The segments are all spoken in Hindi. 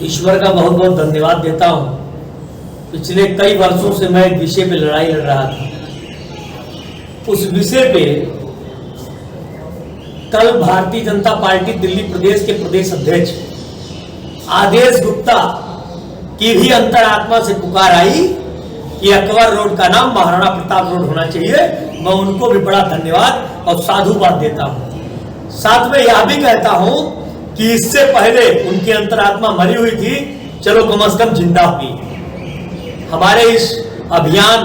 ईश्वर का बहुत बहुत धन्यवाद देता हूं। पिछले कई वर्षों से मैं एक विषय पे लड़ाई लड़ रहा था। उस विषय पे कल भारतीय जनता पार्टी दिल्ली प्रदेश के प्रदेश अध्यक्ष आदेश गुप्ता की भी अंतरात्मा से पुकार आई कि अकबर रोड का नाम महाराणा प्रताप रोड होना चाहिए। मैं उनको भी बड़ा धन्यवाद और साधुवाद देता हूं। साथ में यह भी कहता हूं कि इससे पहले उनकी अंतरात्मा मरी हुई थी, चलो कम से कम जिंदा हुई। हमारे इस अभियान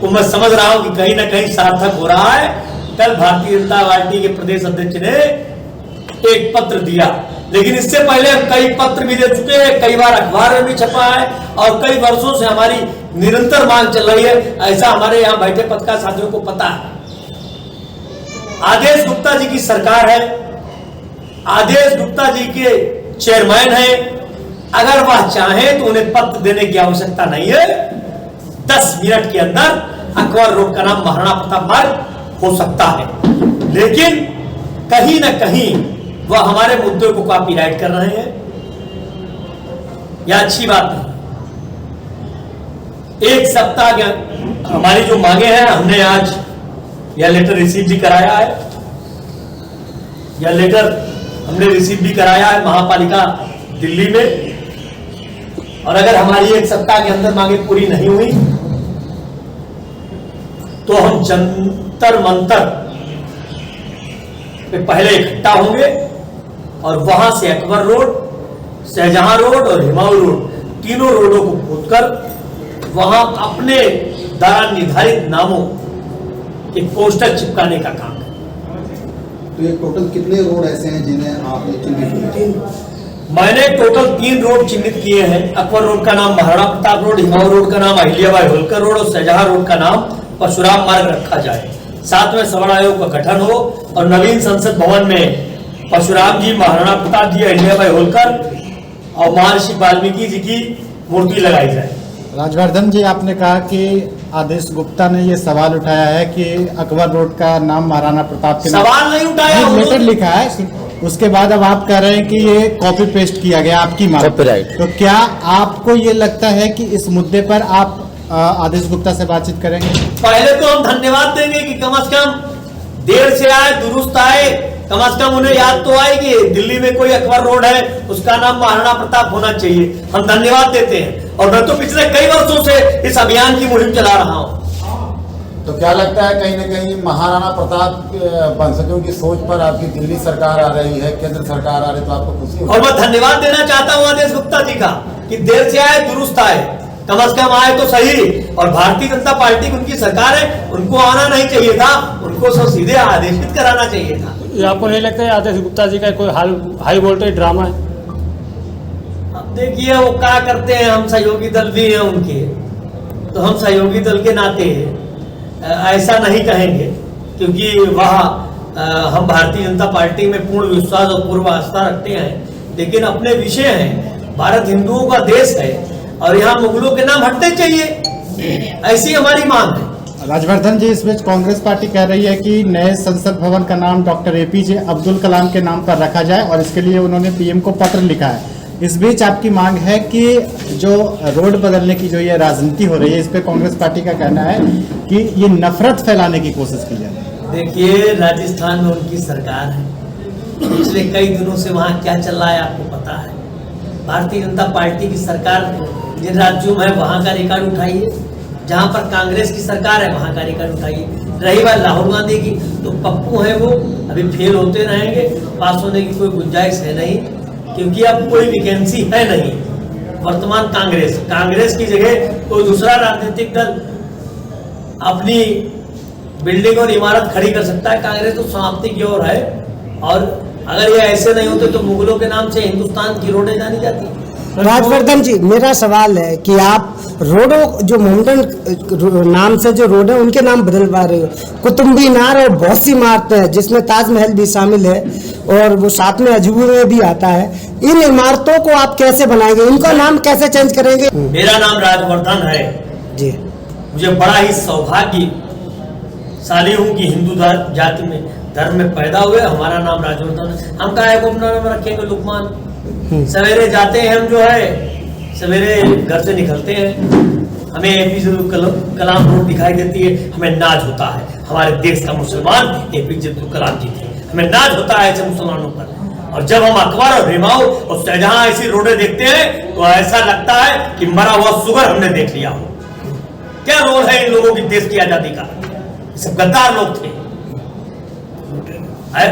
को मैं समझ रहा हूं कि कहीं ना कहीं सार्थक हो रहा है। कल भारतीय जनता पार्टी के प्रदेश अध्यक्ष ने एक पत्र दिया, लेकिन इससे पहले हम कई पत्र भी दे चुके हैं, कई बार अखबार में भी छपा है और कई वर्षों से हमारी निरंतर मांग चल रही है। ऐसा हमारे यहाँ बैठे पत्रकार साथियों को पता है। आदेश गुप्ता जी की सरकार है, आदेश गुप्ता जी के चेयरमैन है। अगर वह चाहे तो उन्हें पत्र देने की आवश्यकता नहीं है। 10 मिनट के अंदर अकबर रोड का नाम महाराणा प्रताप मार्ग हो सकता है, लेकिन कहीं ना कहीं वह हमारे मुद्दों को कॉपीराइट कर रहे हैं। यह अच्छी बात नहीं। एक सप्ताह के हमारी जो मांगे हैं, हमने आज यह लेटर रिसीव भी कराया है। यह लेटर हमने रिसीव भी कराया है महापालिका दिल्ली में। और अगर हमारी एक सप्ताह के अंदर मांगे पूरी नहीं हुई तो हम जंतर मंतर पे पहले इकट्ठा होंगे और वहां से अकबर रोड, शाहजहां रोड और हिमाऊ रोड, तीनों रोडों को खोदकर वहां अपने द्वारा निर्धारित नामों के पोस्टर चिपकाने का काम है। तो ये टोटल कितने रोड ऐसे हैं जिन्हें आपने चिन्हित किया? मैंने टोटल 3 रोड चिन्हित किए हैं। अकबर रोड का नाम महाराणा प्रताप रोड, हिमाऊ रोड का नाम अहिल्याबाई होलकर रोड और शाहजहां रोड का नाम परशुराम मार्ग रखा जाए। साथ में सवर्ण आयोग का गठन हो और नवीन संसद भवन में परशुराम जी, महाराणा प्रताप जी, अहिल्याबाई होलकर और महर्षि वाल्मीकि जी की मूर्ति लगाई जाए। राजवर्धन जी, आपने कहा कि आदेश गुप्ता ने ये सवाल उठाया है कि अकबर रोड का नाम महाराणा प्रताप के सवाल नहीं उठाया, लेटर लिखा है। उसके बाद अब आप कह रहे हैं कि ये कॉपी पेस्ट किया गया आपकी मांग। तो क्या आपको ये लगता है कि इस मुद्दे पर आप आदेश गुप्ता से बातचीत करेंगे? पहले तो हम धन्यवाद देंगे कि कम से कम देर से आए, दुरुस्त आए। कम से कम उन्हें याद तो आए कि दिल्ली में कोई अकबर रोड है, उसका नाम महाराणा प्रताप होना चाहिए। हम धन्यवाद देते हैं। और मैं तो पिछले कई वर्षों से इस अभियान की मुहिम चला रहा हूं। तो क्या लगता है कहीं न कहीं महाराणा प्रताप वंशजों की सोच पर आपकी दिल्ली सरकार आ रही है, केंद्र सरकार आ रही है, तो आपको खुशी होगी? और मैं धन्यवाद देना चाहता हूं आदेश गुप्ता जी का कि देर से आए, दुरुस्त आए। कम से कम आए तो सही। और भारतीय जनता पार्टी की उनकी सरकार है, उनको आना नहीं चाहिए था, उनको सब सीधे आदेशित कराना चाहिए था। आपको नहीं लगता है आदेश गुप्ता जी का कोई हाई वोल्टेज ड्रामा है? अब देखिए वो क्या करते हैं। हम सहयोगी दल भी हैं उनके, तो हम सहयोगी दल के नाते ऐसा नहीं कहेंगे, क्योंकि वह हम भारतीय जनता पार्टी में पूर्ण विश्वास और पूर्ण आस्था रखते हैं। लेकिन अपने विषय हैं, भारत हिंदुओं का देश है और यहाँ मुगलों के नाम हटने चाहिए, ऐसी हमारी मांग है। राजवर्धन जी, इस बीच कांग्रेस पार्टी कह रही है कि नए संसद भवन का नाम डॉक्टर APJ अब्दुल कलाम के नाम पर रखा जाए और इसके लिए उन्होंने PM को पत्र लिखा है। इस बीच आपकी मांग है कि जो रोड बदलने की जो ये राजनीति हो रही है, इस पे कांग्रेस पार्टी का कहना है कि ये नफरत फैलाने की कोशिश की जाए। देखिए, राजस्थान में उनकी सरकार है। पिछले कई दिनों से वहाँ क्या चल रहा है आपको पता है। भारतीय जनता पार्टी की सरकार जिन राज्यों में है वहाँ का रिकॉर्ड उठाइए, जहाँ पर कांग्रेस की सरकार है वहाँ का रिकॉर्ड उठाइए। रही बात राहुल गांधी की, तो पप्पू है, वो अभी फेल होते रहेंगे, पास होने की कोई गुंजाइश है नहीं, क्योंकि अब कोई वैकेंसी है नहीं। वर्तमान कांग्रेस की जगह कोई दूसरा राजनीतिक दल अपनी बिल्डिंग और इमारत खड़ी कर सकता है। कांग्रेस तो समाप्ति की ओर है। और अगर ये ऐसे नहीं होते तो मुगलों के नाम से हिंदुस्तान की रोडें जानी जाती। राजवर्धन जी, मेरा सवाल है कि आप रोडों जो मोहम्मदन नाम से जो रोड है उनके नाम बदलवा रहे हो। कुतुब मीनार और बहुत सी इमारतें हैं जिसमें ताजमहल भी शामिल है और वो साथ में अजूबे में भी आता है। इन इमारतों को आप कैसे बनाएंगे, इनका नाम कैसे चेंज करेंगे? मेरा नाम राजवर्धन है जी। मुझे बड़ा ही सौभाग्यशाली हूँ कि हिंदू जाति में धर्म में पैदा हुए। हमारा नाम राजवर्धन है। हम काहे को अपना नाम रखेंगे लुकमान? सवेरे जाते हैं हम, जो है सवेरे घर से निकलते हैं, हमें एपीजे अब्दुल कलाम रोड दिखाई देती है, हमें नाज होता है हमारे देश का मुसलमान एपीजे अब्दुल कलाम जी थे, हमें नाज होता है ऐसे मुसलमानों पर। और जब हम अकबर और हिमाऊ और शाहजहां ऐसी रोडें देखते हैं तो ऐसा लगता है कि मरा हुआ सुगर हमने देख लिया हो। क्या रोल है इन लोगों की देश की आजादी का? सब गद्दार लोग थे,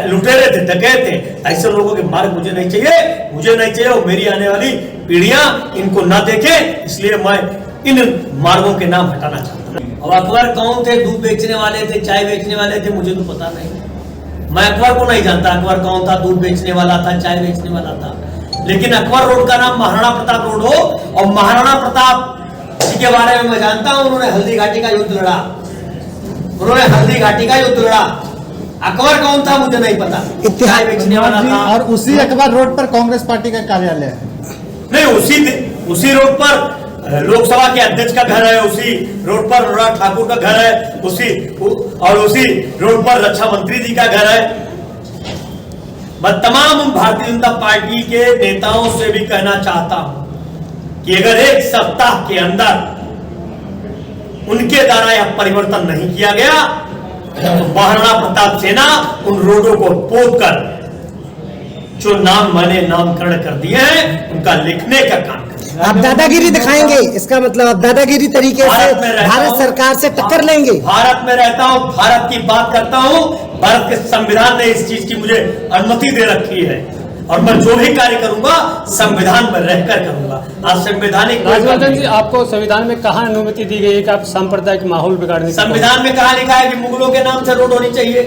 लुटेरे थे, डकैत थे। ऐसे लोगों के मार्ग मुझे नहीं चाहिए और मेरी आने वाली पीढ़ियां इनको ना देखे, इसलिए मैं इन मार्गों के नाम हटाना चाहता हूं। अब अकबर कौन थे? दूध बेचने वाले थे, चाय बेचने वाले थे, मुझे तो पता नहीं, मैं अकबर को नहीं जानता अकबर कौन था, दूध बेचने वाला था, चाय बेचने वाला था। लेकिन अकबर रोड का नाम महाराणा प्रताप रोड हो, और महाराणा प्रताप जी के बारे में मैं जानता हूं, उन्होंने हल्दी घाटी का युद्ध लड़ा, अकबर कौन था मुझे नहीं पता, चाय बेचने वाला था। और उसी अकबर रोड पर कांग्रेस पार्टी का कार्यालय है। नहीं, उसी रोड पर लोकसभा के अध्यक्ष का घर है, उसी रोड पर अनुराग ठाकुर का घर है, उसी रोड पर रक्षा मंत्री जी का घर है। मैं तमाम भारतीय जनता पार्टी के नेताओं से भी कहना चाहता हूं कि अगर एक सप्ताह के अंदर उनके द्वारा यह परिवर्तन नहीं किया गया तो महाराणा प्रताप सेना उन रोडों को पोतकर जो नाम मैंने नामकरण कर दिए हैं उनका लिखने का काम करें। आप दादागिरी दिखाएंगे, इसका मतलब आप दादागिरी तरीके से भारत सरकार से टक्कर लेंगे? भारत में रहता हूं, भारत की बात करता हूं, भारत के संविधान ने इस चीज की मुझे अनुमति दे रखी है और मैं जो भी कार्य करूंगा संविधान में रहकर करूंगा। आज संवैधानिक राजवर्धन जी, आपको संविधान में कहाँ अनुमति दी गई है कि आप सांप्रदायिक माहौल बिगाड़ने? संविधान में कहा लिखा है कि मुगलों के नाम से रोड होनी चाहिए,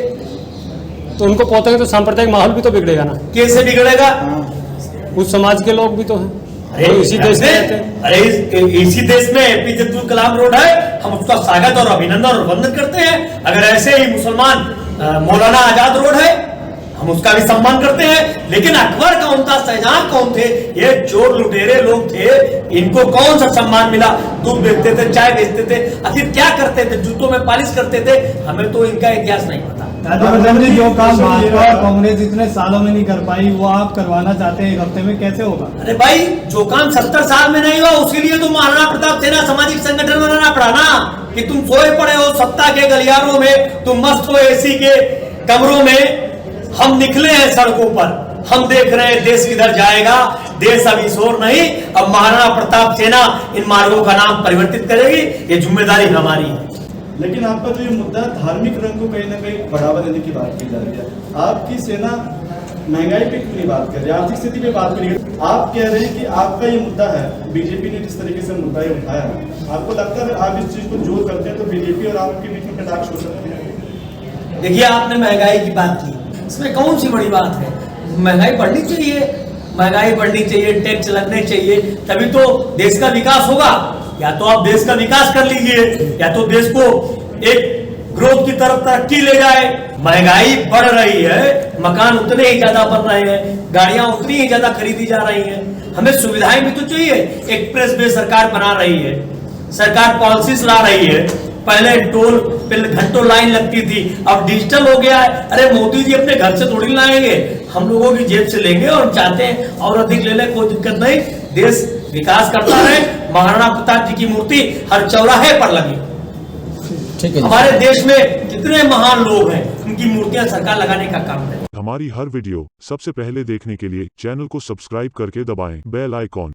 तो उनको पोतेंगे तो सांप्रदायिक माहौल भी तो बिगड़ेगा ना? कैसे बिगड़ेगा? उस समाज के लोग भी तो हैं, इसी देश में रहते हैं। अरे इसी देश में एपीजे अब्दुल कलाम रोड है, हम उसका स्वागत और अभिनंदन और वंदन करते हैं। अगर ऐसे ही मुसलमान मौलाना आजाद रोड है, हम उसका भी सम्मान करते हैं। लेकिन अकबर कौन था, शाहजहां कौन थे? ये चोर लुटेरे लोग थे, इनको कौन सा सम्मान मिला? दूध बेचते थे, चाय बेचते थे, आखिर क्या करते थे? जूतों में पालिश करते थे, हमें तो इनका इतिहास नहीं पता। राजवर्धन जी, जो काम भाजपा और कांग्रेस इतने सालों में नहीं कर पाई वो आप करवाना चाहते हैं एक हफ्ते में, कैसे होगा? अरे भाई, जो काम 70 साल में नहीं हुआ उसके लिए तो महाराणा प्रताप सेना सामाजिक संगठन बनाना पड़ा ना, कि तुम सोए पड़े हो सत्ता के गलियारों में, तुम मस्त हो एसी के कमरों में, हम निकले हैं सड़कों पर, हम देख रहे हैं देश किधर जाएगा। देश अब ईश्वर नहीं, अब महाराणा प्रताप सेना इन मार्गों का नाम परिवर्तित करेगी, ये जिम्मेदारी हमारी है। लेकिन आपका जो ये मुद्दा धार्मिक रंग को कहीं ना कहीं बढ़ावा देने की बात की जा रही है। आपकी सेना महंगाई पे क्यों नहीं बात कर रही है, आर्थिक स्थिति पे बात करिए। आप कह रहे हैं कि आपका ये मुद्दा है, बीजेपी ने जिस तरीके से मुद्दा ये उठाया, आपको लगता है अगर आप इस चीज को जोर करते हैं तो बीजेपी और आपके बीच में कटाक्ष हो सकते हैं? देखिए, आपने महंगाई की बात की, इसमें कौन सी बड़ी बात है? महंगाई बढ़नी चाहिए, टैक्स लगने चाहिए, तभी तो देश का विकास होगा। या तो आप देश का विकास कर लीजिए, या तो देश को एक ग्रोथ की तरफ तरक्की ले जाए। महंगाई बढ़ रही है, मकान उतने ही ज्यादा बन रहे हैं, गाड़ियां उतनी ही ज्यादा खरीदी जा रही हैं, हमें सुविधाएं भी तो चाहिए। एक्सप्रेस वे सरकार बना रही है, सरकार पॉलिसीज ला रही है। पहले टोल पे घंटों लाइन लगती थी, अब डिजिटल हो गया है। अरे मोदी जी अपने घर से थोड़ी लाएंगे, हम लोगों की जेब से लेंगे और चाहते हैं और अधिक ले लें, कोई दिक्कत नहीं। देश विकास करता रहे। महाराणा प्रताप जी की मूर्ति हर चौराहे पर लगी। ठीक है, हमारे देश में कितने महान लोग हैं, उनकी मूर्तियां सरकार लगाने का काम है। हमारी हर वीडियो सबसे पहले देखने के लिए चैनल को सब्सक्राइब करके दबाएं बेल आइकॉन।